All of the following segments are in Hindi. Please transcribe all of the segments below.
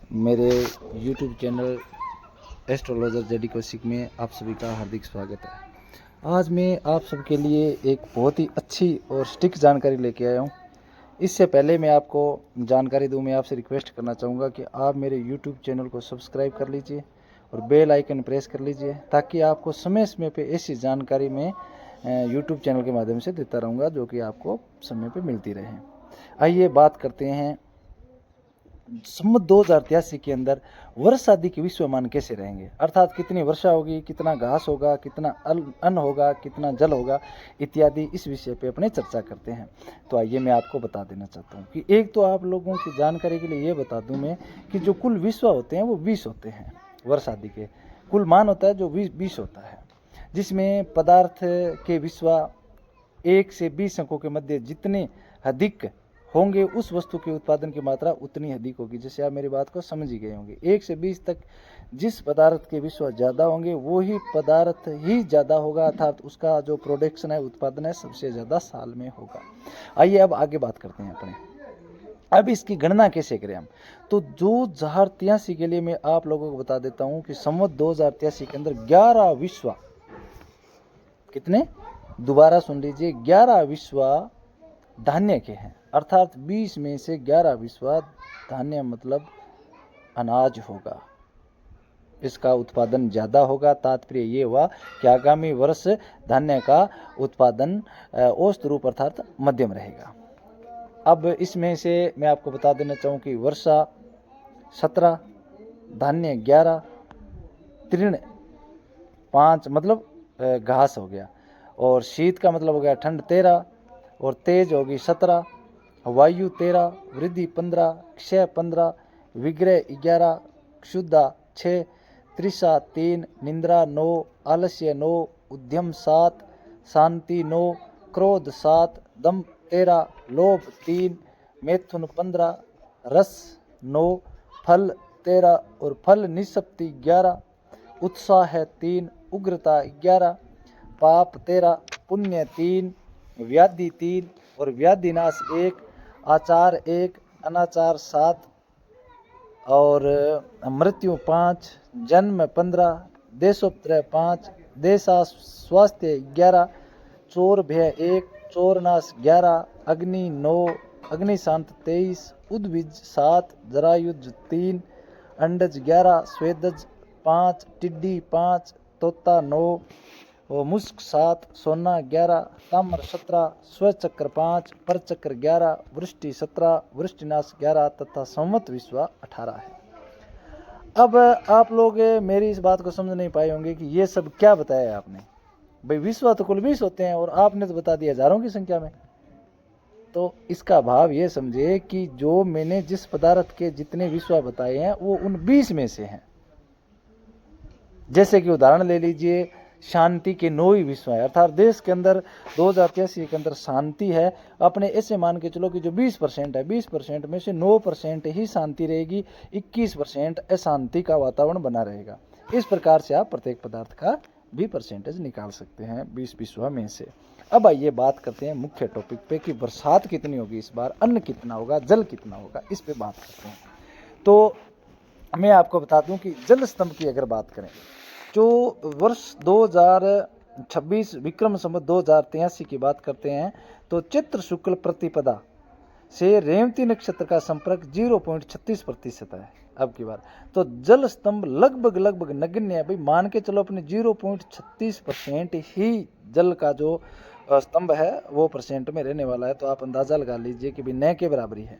मेरे YouTube channel astrologer JD Kaushik में आप सभी का हार्दिक स्वागत है। आज मैं आप सबके लिए एक बहुत ही अच्छी और सटीक जानकारी लेके आया हूँ। इससे पहले मैं आपको जानकारी दूँ, मैं आपसे रिक्वेस्ट करना चाहूँगा कि आप मेरे YouTube चैनल को सब्सक्राइब कर लीजिए और बेल आइकन प्रेस कर लीजिए, ताकि आपको समय समय पे ऐसी जानकारी मैं YouTube चैनल के माध्यम से देता रहूँगा जो कि आपको समय पे मिलती रहे। आइए बात करते हैं संवत 2083 के अंदर वर्ष आदि के विश्वमान कैसे रहेंगे, अर्थात कितनी वर्षा होगी, कितना घास होगा, कितना अन्न होगा, कितना जल होगा इत्यादि। इस विषय पे अपने चर्चा करते हैं। तो आइए मैं आपको बता देना चाहता हूँ कि एक तो आप लोगों की जानकारी के लिए ये बता दूँ मैं कि जो कुल विश्व होते हैं वो 20 होते हैं। वर्ष आदि के कुल मान होता है जो 20 होता है, जिसमें पदार्थ के विश्व 1 से 20 अंकों के मध्य जितने अधिक होंगे उस वस्तु के उत्पादन की मात्रा उतनी अधिक होगी। जैसे आप मेरी बात को समझ ही गए होंगे। 1 से 20 तक जिस पदार्थ के विश्व ज़्यादा होंगे वो ही पदार्थ ही ज़्यादा होगा, अर्थात उसका जो प्रोडक्शन है, उत्पादन है, सबसे ज़्यादा साल में होगा। आइए अब आगे बात करते हैं अपने। अब इसकी गणना कैसे करें हम? तो 2083 के लिए मैं आप लोगों को बता देता हूँ कि संवत 2083 के अंदर 11 विश्व, कितने, दोबारा सुन लीजिए, 11 विश्व धान्य के हैं, अर्थात 20 में से 11 विश्व धान्य मतलब अनाज होगा, इसका उत्पादन ज़्यादा होगा। तात्पर्य ये हुआ कि आगामी वर्ष धान्य का उत्पादन औसत रूप अर्थात मध्यम रहेगा। अब इसमें से मैं आपको बता देना चाहूँ कि वर्षा 17, धान्य 11, तृण 5 मतलब घास हो गया, और शीत का मतलब हो गया ठंड 13, और तेज होगी 17, वायु 13, वृद्धि 15, क्षय 15, विग्रह 11, क्षुद्धा 6, तृषा 3, निंद्रा 9, आलस्य 9, उद्यम 7, शांति 9, क्रोध 7, दम 13, लोभ 3, मैथुन 15, रस 9, फल 13 और फल निष्पत्ति 11, उत्साह 3, उग्रता 11, पाप 13, पुण्य 3, व्याधि 3 और व्याधि नाश 1, आचार 1, अनाचार 7 और मृत्यु 5, जन्म 15, देशोपद्रव 5, देशा स्वास्थ्य 11, चोर भय 1, चोर नाश 11, अग्नि 9, अग्नि शांत 23, उद्भिज 7, जरायुज 3, अंडज 11, स्वेदज 5, टिड्डी 5, तोता 9, और मुस्क 7, सोना 11, ताम्र 17, स्वचक्र 5, परचक्र 11, वृष्टि 17, वृष्टिनाश 11 तथा संवत विश्व 18 है। अब आप लोग मेरी इस बात को समझ नहीं पाए होंगे कि ये सब क्या बताया आपने। भाई विश्व तो कुल 20 होते हैं और आपने तो बता दिया हजारों की संख्या में। तो इसका भाव ये समझे कि जो मैंने जिस पदार्थ के जितने विश्व बताए हैं वो उन 20 में से हैं। जैसे कि उदाहरण ले लीजिए, शांति के 9 ही विश्व है, अर्थात देश के अंदर 2083 के अंदर शांति है। अपने ऐसे मान के चलो कि जो 20% है, 20% में से 9% ही शांति रहेगी, 21% अशांति का वातावरण बना रहेगा। इस प्रकार से आप प्रत्येक पदार्थ का भी परसेंटेज निकाल सकते हैं 20 विश्व में से। अब आइए बात करते हैं मुख्य टॉपिक पे कि बरसात कितनी होगी इस बार, अन्न कितना होगा, जल कितना होगा, इस पे बात करते हैं। तो मैं आपको बता दूं कि जल स्तंभ की अगर बात करें, जो वर्ष 2026 विक्रम संवत 2083 की बात करते हैं, तो चैत्र शुक्ल प्रतिपदा से रेवती नक्षत्र का संपर्क 0.36% है। अब की बात तो जल स्तंभ लगभग नगण्य है। भाई मान के चलो अपने 0.36% ही जल का जो स्तंभ है वो परसेंट में रहने वाला है, तो आप अंदाजा लगा लीजिए कि भाई न के बराबरी है।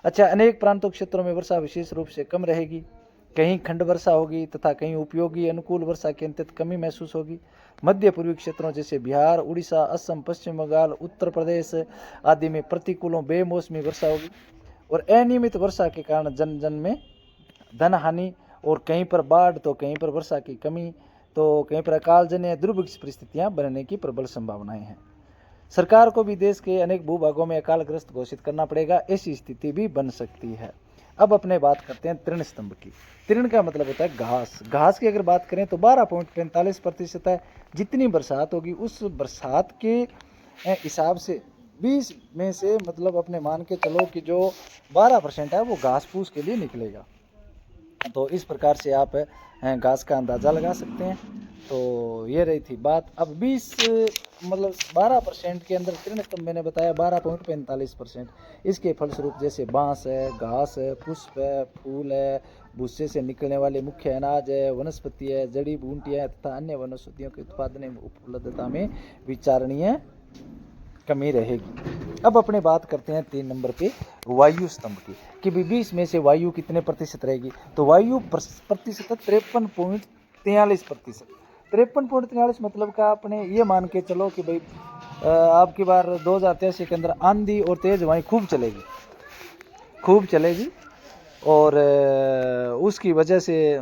अच्छा, अनेक प्रांतों क्षेत्रों में वर्षा विशेष रूप से कम रहेगी, कहीं खंड वर्षा होगी तथा कहीं उपयोगी अनुकूल वर्षा की अंतत कमी महसूस होगी। मध्य पूर्वी क्षेत्रों जैसे बिहार, उड़ीसा, असम, पश्चिम बंगाल, उत्तर प्रदेश आदि में प्रतिकूलों बेमौसमी वर्षा होगी, और अनियमित वर्षा के कारण जन जन में धन हानि, और कहीं पर बाढ़ तो कहीं पर वर्षा की कमी, तो कहीं पर अकालजन्य दुर्भिक्ष परिस्थितियां बनने की प्रबल संभावनाएं हैं। सरकार को भी देश के अनेक भूभागों में अकालग्रस्त घोषित करना पड़ेगा, ऐसी स्थिति भी बन सकती है। अब अपने बात करते हैं तृण स्तंभ की। तृण का मतलब होता है घास। घास की अगर बात करें तो 12.45% है। जितनी बरसात होगी उस बरसात के हिसाब से 20 में से मतलब अपने मान के चलो कि जो 12% है वो घास फूस के लिए निकलेगा। तो इस प्रकार से आप घास का अंदाज़ा लगा सकते हैं। तो ये रही थी बात। अब 20 मतलब 12% के अंदर तृण स्तंभ मैंने बताया 12.45%। इसके फलस्वरूप जैसे बांस है, घास है, पुष्प है, फूल है, भूसे से निकलने वाले मुख्य अनाज है, वनस्पति है, जड़ी बूटियाँ तथा अन्य वनस्पतियों के उत्पादन एवं उपलब्धता में विचारणीय कमी रहेगी। अब अपने बात करते हैं 3 नंबर पे वायु स्तंभ की, कि 20 में से वायु कितने प्रतिशत रहेगी। तो वायु प्रतिशत 53.43%। 53.43 मतलब का आपने ये मान के चलो कि भाई आपकी बार 2083 के अंदर आंधी और तेज हवाएं खूब चलेगी और उसकी वजह से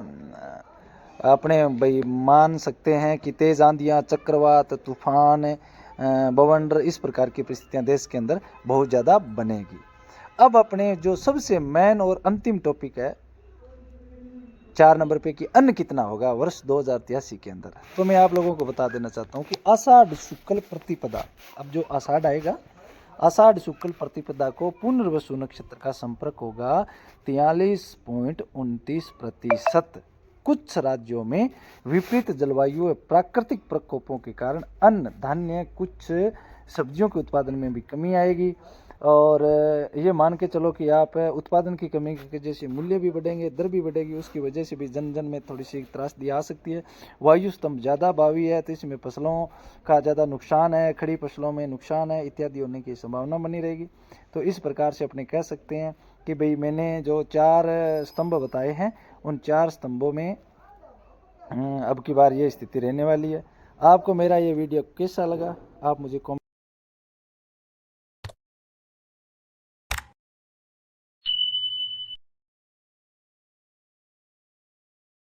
अपने भाई मान सकते हैं कि तेज आंधियाँ, चक्रवात, तूफान, बवंडर, इस प्रकार की परिस्थितियां देश के अंदर बहुत ज़्यादा बनेगी। अब अपने जो सबसे मेन और अंतिम टॉपिक है 4 नंबर पे कि अन्न कितना होगा वर्ष 2083 के अंदर। तो मैं आप लोगों को बता देना चाहता हूँ कि आषाढ़ शुक्ल प्रतिपदा, अब जो आषाढ़ आएगा, आषाढ़ शुक्ल प्रतिपदा को पुनर्वसु नक्षत्र का संपर्क होगा 43.29%। कुछ राज्यों में विपरीत जलवायु और प्राकृतिक प्रकोपों के कारण अन्न धान्य, कुछ सब्जियों के उत्पादन में भी कमी आएगी। और ये मान के चलो कि आप उत्पादन की कमी की वजह से मूल्य भी बढ़ेंगे, दर भी बढ़ेगी, उसकी वजह से भी जन जन में थोड़ी सी त्रासदी आ सकती है। वायु स्तंभ ज़्यादा भावी है तो इसमें फसलों का ज़्यादा नुकसान है, खड़ी फसलों में नुकसान है इत्यादि होने की संभावना बनी रहेगी। तो इस प्रकार से अपने कह सकते हैं कि भाई मैंने जो 4 स्तंभ बताए हैं उन 4 स्तंभों में अब की बार ये स्थिति रहने वाली है। आपको मेरा ये वीडियो कैसा लगा आप मुझे